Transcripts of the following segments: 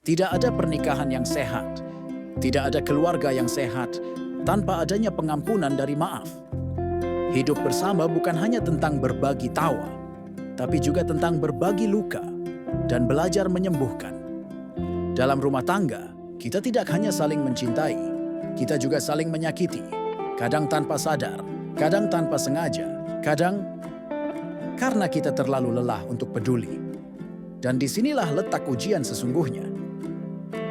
Tidak ada pernikahan yang sehat, tidak ada keluarga yang sehat tanpa adanya pengampunan dari maaf. Hidup bersama bukan hanya tentang berbagi tawa, tapi juga tentang berbagi luka dan belajar menyembuhkan. Dalam rumah tangga, kita tidak hanya saling mencintai, kita juga saling menyakiti, kadang tanpa sadar, kadang tanpa sengaja, kadang karena kita terlalu lelah untuk peduli. Dan disinilah letak ujian sesungguhnya.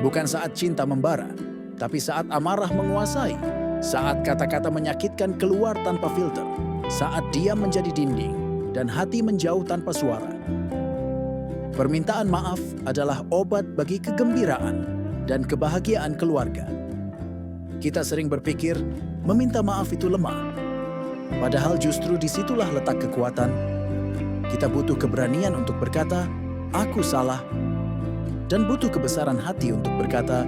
Bukan saat cinta membara, tapi saat amarah menguasai, saat kata-kata menyakitkan keluar tanpa filter, saat diam menjadi dinding, dan hati menjauh tanpa suara. Permintaan maaf adalah obat bagi kegembiraan dan kebahagiaan keluarga. Kita sering berpikir, meminta maaf itu lemah. Padahal justru disitulah letak kekuatan. Kita butuh keberanian untuk berkata, aku salah, dan butuh kebesaran hati untuk berkata,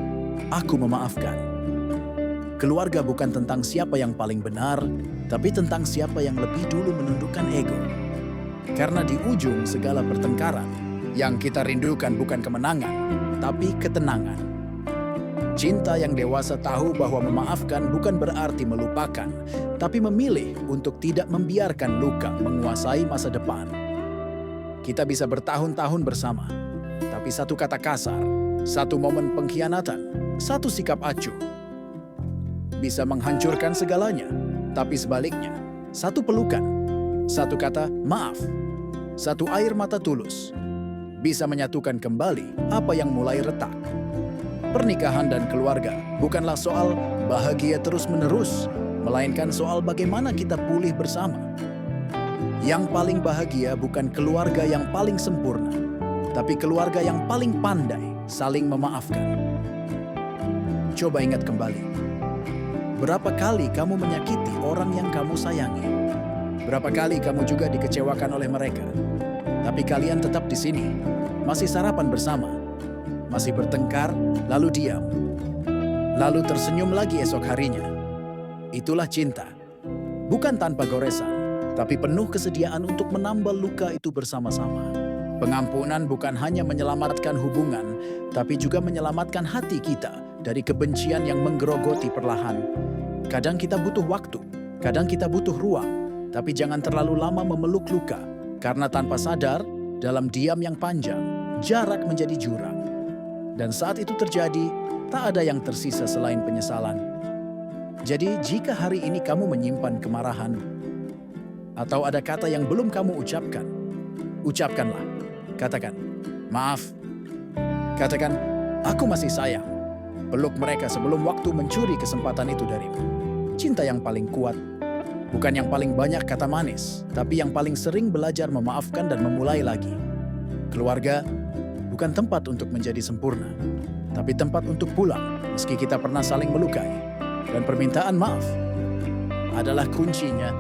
aku memaafkan. Keluarga bukan tentang siapa yang paling benar, tapi tentang siapa yang lebih dulu menundukkan ego. Karena di ujung segala pertengkaran, yang kita rindukan bukan kemenangan, tapi ketenangan. Cinta yang dewasa tahu bahwa memaafkan bukan berarti melupakan, tapi memilih untuk tidak membiarkan luka menguasai masa depan. Kita bisa bertahun-tahun bersama, tapi satu kata kasar, satu momen pengkhianatan, satu sikap acuh bisa menghancurkan segalanya. Tapi sebaliknya, satu pelukan, satu kata maaf, satu air mata tulus bisa menyatukan kembali apa yang mulai retak. Pernikahan dan keluarga bukanlah soal bahagia terus-menerus, melainkan soal bagaimana kita pulih bersama. Yang paling bahagia bukan keluarga yang paling sempurna, tapi keluarga yang paling pandai saling memaafkan. Coba ingat kembali, berapa kali kamu menyakiti orang yang kamu sayangi? Berapa kali kamu juga dikecewakan oleh mereka? Tapi kalian tetap di sini, masih sarapan bersama, masih bertengkar, lalu diam, lalu tersenyum lagi esok harinya. Itulah cinta, bukan tanpa goresan, tapi penuh kesediaan untuk menambal luka itu bersama-sama. Pengampunan bukan hanya menyelamatkan hubungan, tapi juga menyelamatkan hati kita dari kebencian yang menggerogoti perlahan. Kadang kita butuh waktu, kadang kita butuh ruang, tapi jangan terlalu lama memeluk luka, karena tanpa sadar, dalam diam yang panjang, jarak menjadi jurang. Dan saat itu terjadi, tak ada yang tersisa selain penyesalan. Jadi, jika hari ini kamu menyimpan kemarahan, atau ada kata yang belum kamu ucapkan, ucapkanlah. Katakan, maaf. Katakan, aku masih sayang. Peluk mereka sebelum waktu mencuri kesempatan itu darimu. Cinta yang paling kuat, bukan yang paling banyak kata manis, tapi yang paling sering belajar memaafkan dan memulai lagi. Keluarga bukan tempat untuk menjadi sempurna, tapi tempat untuk pulang meski kita pernah saling melukai. Dan permintaan maaf adalah kuncinya